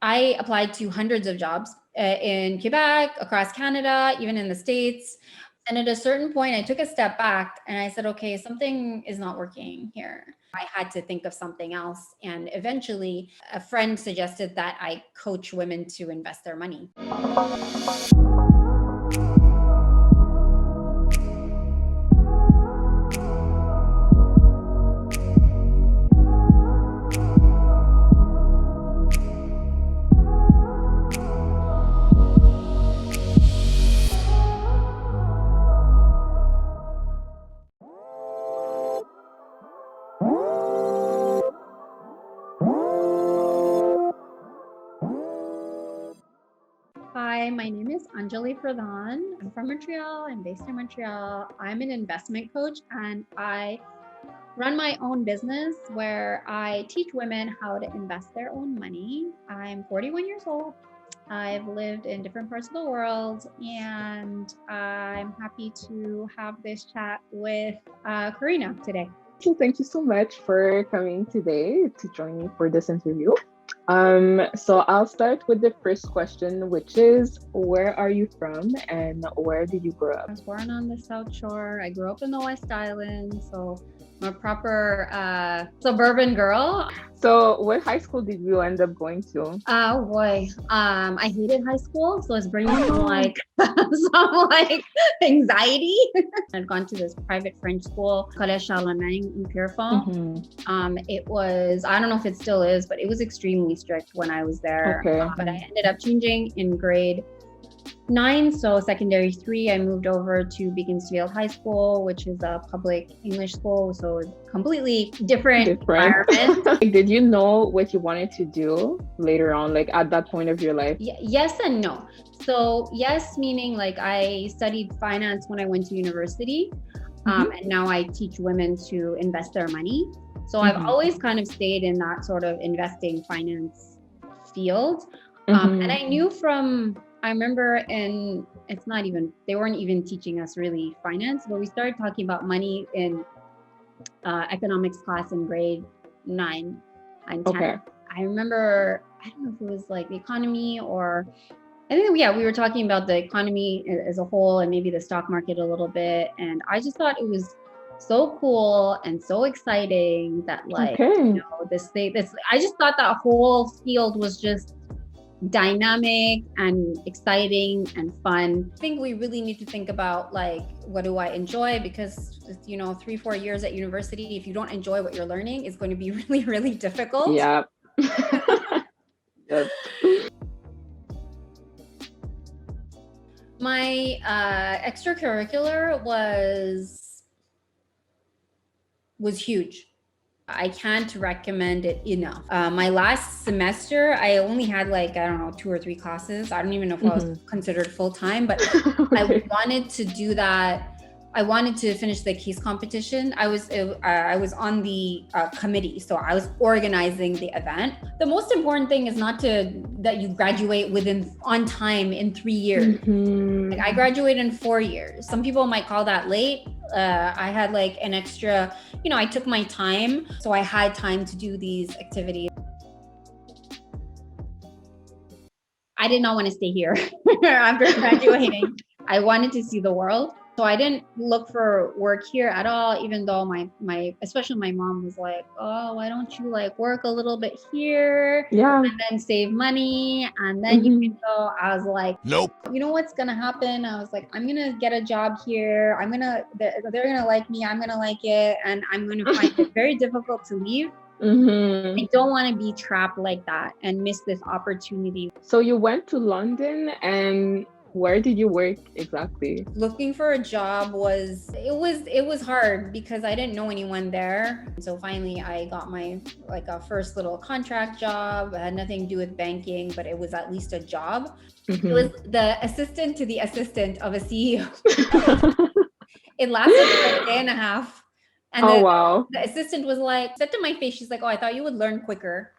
I applied to hundreds of jobs in Quebec, across Canada, even in the States. And at a certain point, I took a step back and I said, okay, something is not working here. I had to think of something else. And eventually, a friend suggested that I coach women to invest their money. Hi, my name is Anjali Pradhan. I'm from Montreal. I'm based in Montreal. I'm an investment coach and I run my own business where I teach women how to invest their own money. I'm 41 years old. I've lived in different parts of the world and I'm happy to have this chat with Karina today. So thank you so much for coming today to join me for this interview. So I'll start with the first question, which is, where are you from and where did you grow up? I was born on the South Shore. I grew up in the West Island, so I'm a proper suburban girl. So what high school did you end up going to? Oh boy, I hated high school, so it's bringing some like anxiety. I'd gone to this private French school, Collège Charlemagne in Pierrefonds. It was, I don't know if it still is, but it was extremely strict when I was there. Okay. But I ended up changing in grade 9, so secondary 3, I moved over to Beaconsfield High School, which is a public English school, so it's completely different environment. Did you know what you wanted to do later on, like at that point of your life? Yes and no. So yes, meaning like I studied finance when I went to university, and now I teach women to invest their money. So I've always kind of stayed in that sort of investing finance field. And I knew I remember they weren't even teaching us really finance, but we started talking about money in economics class in grade 9 and 10. Okay. I remember, I don't know if it was like the economy or I think, we were talking about the economy as a whole and maybe the stock market a little bit. And I just thought it was so cool and so exciting that I just thought that whole field was just dynamic and exciting and fun. I think we really need to think about like, what do I enjoy? Because 3-4 years at university, if you don't enjoy what you're learning, it's going to be really, really difficult. Yeah. Yep. My extracurricular was huge. I can't recommend it enough. My last semester, I only had 2 or 3 classes. I don't even know if I was considered full-time, but I wanted to do that. I wanted to finish the case competition. I was on the committee, so I was organizing the event. The most important thing is not that you graduate on time in 3 years. Like I graduated in 4 years. Some people might call that late. I had an extra, I took my time, so I had time to do these activities. I did not want to stay here after graduating. I wanted to see the world. So I didn't look for work here at all, even though especially my mom was like, oh, why don't you work a little bit here? Yeah. And then save money. And then you can go. I was like, nope. You know what's going to happen? I was like, I'm going to get a job here. They're going to like me. I'm going to like it. And I'm going to find it very difficult to leave. I don't want to be trapped like that and miss this opportunity. So you went to London, and where did you work exactly? Looking for a job was hard because I didn't know anyone there. So finally I got my a first little contract job. It had nothing to do with banking, but it was at least a job. It was the assistant to the assistant of a CEO. It lasted for a day and a half. And wow. The assistant was said to my face, she's like, oh, I thought you would learn quicker.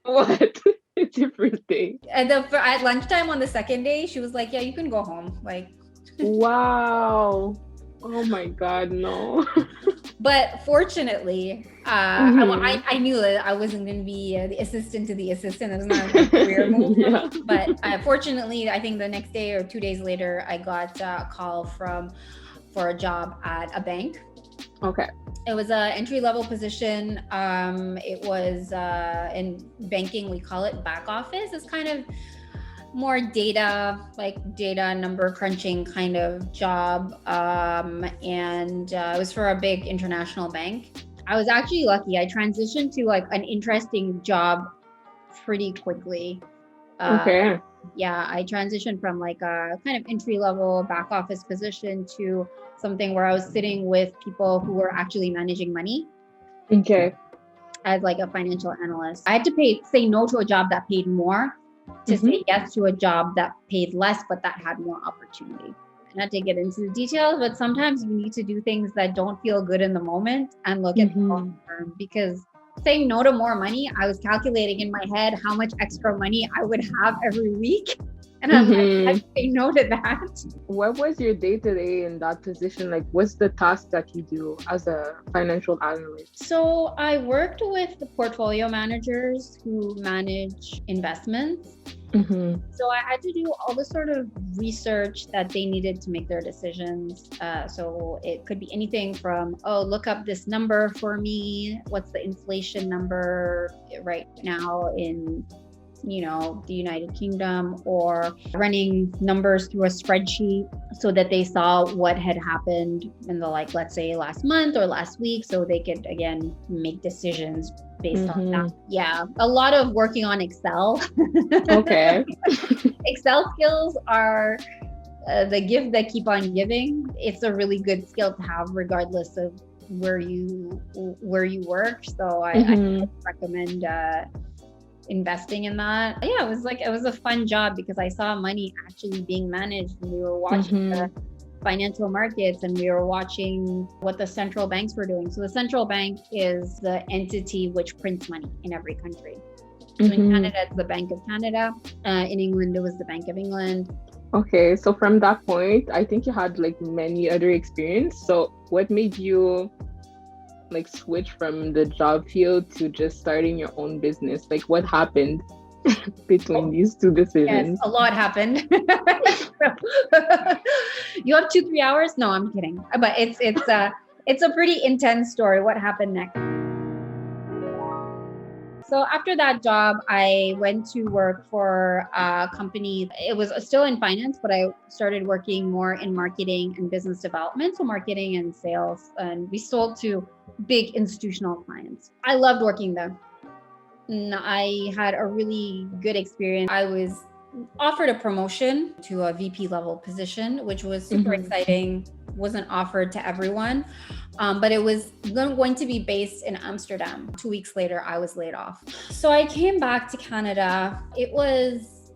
What? It's your first day. And at lunchtime on the second day, she was like, yeah, you can go home. Wow. Oh my God, no. But fortunately, I knew that I wasn't going to be the assistant to the assistant. It was not a career move for me. But fortunately, I think the next day or 2 days later, I got a call for a job at a bank. Okay. It was an entry-level position. It was in banking, we call it back office. It's kind of more data number crunching kind of job. And it was for a big international bank. I was actually lucky. I transitioned to like an interesting job pretty quickly. Okay. Yeah, I transitioned from like a kind of entry level back office position to something where I was sitting with people who were actually managing money. Okay. As like a financial analyst. I had to say no to a job that paid more to say yes to a job that paid less, but that had more opportunity. Not to get into the details, but sometimes you need to do things that don't feel good in the moment and look at the long term, because saying no to more money, I was calculating in my head how much extra money I would have every week. And I'm like, I say no to that. What was your day-to-day in that position? Like, what's the task that you do as a financial analyst? So I worked with the portfolio managers who manage investments. So I had to do all the sort of research that they needed to make their decisions. So it could be anything from, look up this number for me. What's the inflation number right now in the United Kingdom, or running numbers through a spreadsheet so that they saw what had happened in the, like, let's say last month or last week, so they could again make decisions based on that. Yeah, a lot of working on Excel. Okay. Excel skills are the gift that keep on giving. It's a really good skill to have regardless of where you work. So I recommend investing in that. Yeah, it was a fun job because I saw money actually being managed, and we were watching the financial markets, and we were watching what the central banks were doing. So the central bank is the entity which prints money in every country. So in Canada, it's the Bank of Canada. In England, it was the Bank of England. Okay, so from that point, I think you had like many other experience. So what made you like switch from the job field to just starting your own business? Like, what happened between these two decisions? Yes, a lot happened. You have 2-3 hours? No, I'm kidding. But it's a pretty intense story. What happened next? So after that job, I went to work for a company. It was still in finance, but I started working more in marketing and business development. So marketing and sales, and we sold to big institutional clients. I loved working there. I had a really good experience. I was offered a promotion to a VP level position, which was super exciting. Wasn't offered to everyone, but it was going to be based in Amsterdam. 2 weeks later, I was laid off. So I came back to Canada. It was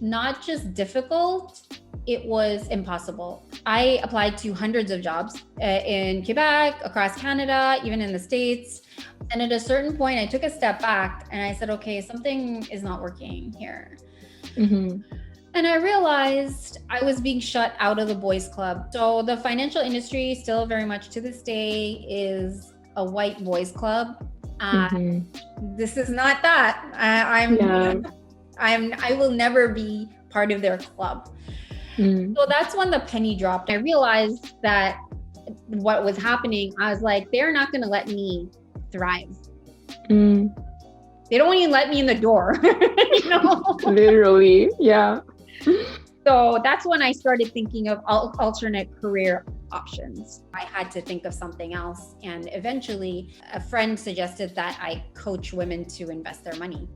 not just difficult, it was impossible. I applied to hundreds of jobs in Quebec, across Canada, even in the States. And at a certain point, I took a step back and I said, okay, something is not working here. And I realized I was being shut out of the boys club. So the financial industry still very much to this day is a white boys club. This is not that. I will never be part of their club. So that's when the penny dropped. I realized that what was happening, I was like, they're not going to let me thrive. They don't even let me in the door. Literally, yeah. So that's when I started thinking of alternate career options. I had to think of something else. And eventually a friend suggested that I coach women to invest their money.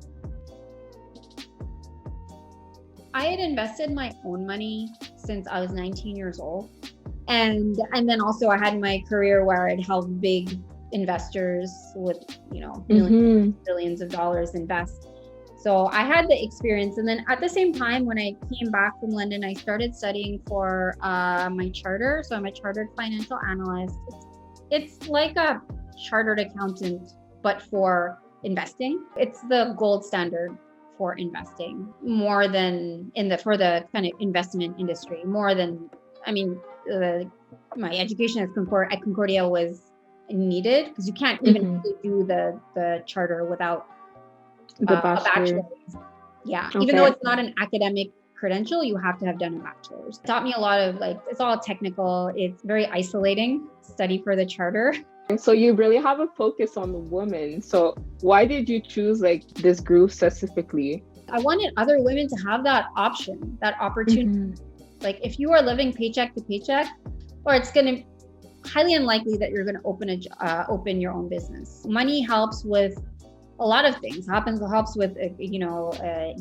I had invested my own money since I was 19 years old. And then also I had my career where I'd helped big investors with, millions, billions of dollars invest. So I had the experience. And then at the same time, when I came back from London, I started studying for my charter. So I'm a chartered financial analyst. It's like a chartered accountant, but for investing. It's the gold standard for investing, more than for the kind of investment industry, more than, my education at Concordia was needed, because you can't even really do the charter without The a bachelor. bachelor's. Yeah, Okay. even though it's not an academic credential, you have to have done a bachelor's. It taught me a lot of like, it's all technical. It's very isolating study for the charter. And so you really have a focus on the women. So why did you choose like this group specifically? I wanted other women to have that option, that opportunity. Like if you are living paycheck to paycheck, or it's going to highly unlikely that you're going to open your own business. Money helps with a lot of things. Helps with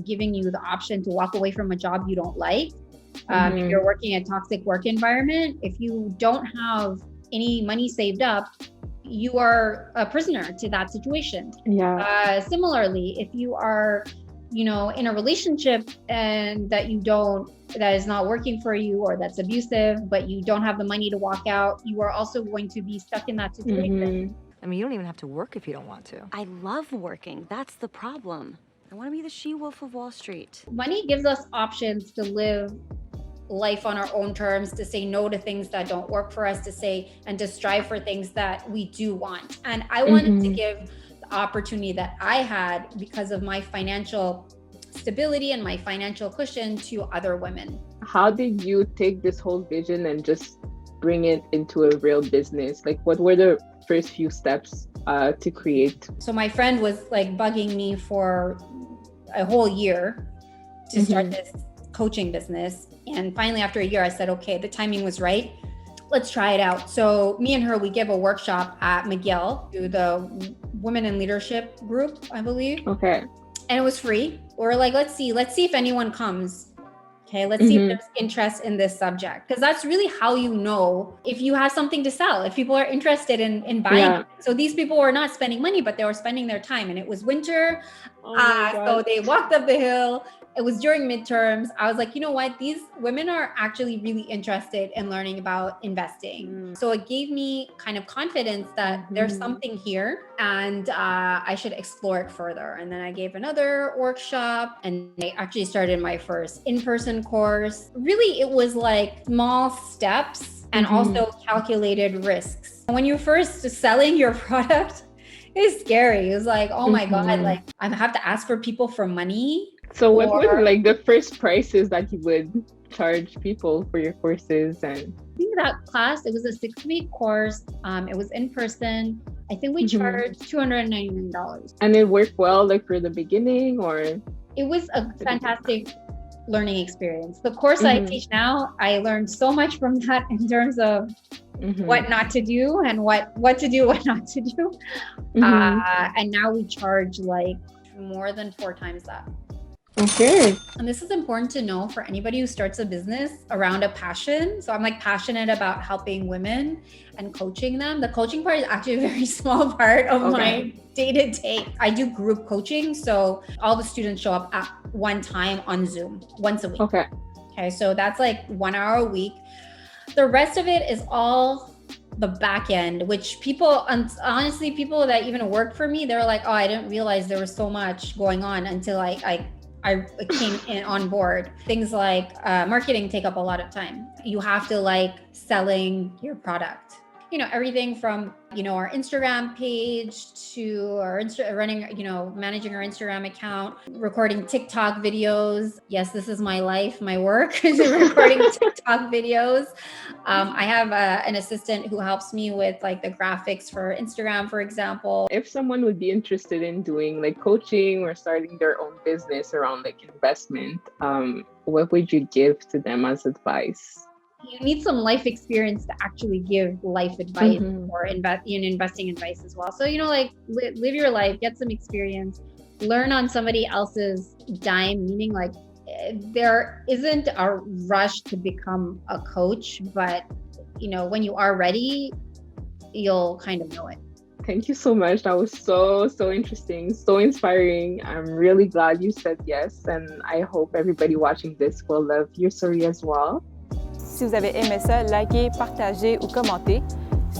giving you the option to walk away from a job you don't like. If you're working a toxic work environment, if you don't have any money saved up, you are a prisoner to that situation. Yeah. Similarly, if you are in a relationship and that is not working for you, or that's abusive, but you don't have the money to walk out, you are also going to be stuck in that situation. I mean, you don't even have to work if you don't want to. I love working. That's the problem. I want to be the she-wolf of Wall Street. Money gives us options to live life on our own terms, to say no to things that don't work for us, and to strive for things that we do want. And I wanted to give the opportunity that I had because of my financial stability and my financial cushion to other women. How did you take this whole vision and just bring it into a real business? Like, what were the first few steps to create? So my friend was like bugging me for a whole year to start this coaching business. And finally, after a year, I said, okay, the timing was right. Let's try it out. So me and her, we give a workshop at McGill to the Women in Leadership group, I believe. Okay. And it was free. We're like, let's see if anyone comes. Okay, let's see if there's interest in this subject. Because that's really how you know if you have something to sell, if people are interested in buying. Yeah. So these people were not spending money, but they were spending their time. And it was winter. So they walked up the hill. It was during midterms. I was like, you know what? These women are actually really interested in learning about investing. So it gave me kind of confidence that there's something here and I should explore it further. And then I gave another workshop and I actually started my first in-person course. Really, it was like small steps and also calculated risks. When you're first selling your product, it's scary. It was like, oh my God, like I have to ask for people for money. So what were like the first prices that you would charge people for your courses? And I think that class, it was a 6-week course. It was in person. I think we charged $299. And it worked well, like for the beginning, or? It was a fantastic learning experience. The course I teach now, I learned so much from that in terms of what not to do and what to do, what not to do. And now we charge like more than 4 times that. Okay. And this is important to know for anybody who starts a business around a passion. So I'm like passionate about helping women and coaching them. The coaching part is actually a very small part of my day-to-day. I do group coaching. So all the students show up at one time on Zoom once a week. Okay. So that's like 1 hour a week. The rest of it is all the back end, which honestly, people that even work for me, they're like, oh, I didn't realize there was so much going on until I came in on board. Things like marketing take up a lot of time. You have to like selling your product. Everything from, our Instagram page to our managing our Instagram account, recording TikTok videos. Yes, this is my life, my work is recording TikTok videos. I have an assistant who helps me with like the graphics for Instagram, for example. If someone would be interested in doing like coaching or starting their own business around like investment, what would you give to them as advice? You need some life experience to actually give life advice or investing advice as well. So, like live your life, get some experience, learn on somebody else's dime, meaning like there isn't a rush to become a coach, but when you are ready, you'll kind of know it. Thank you so much. That was so interesting, so inspiring. I'm really glad you said yes. And I hope everybody watching this will love your story as well. Si vous avez aimé ça, likez, partagez ou commentez.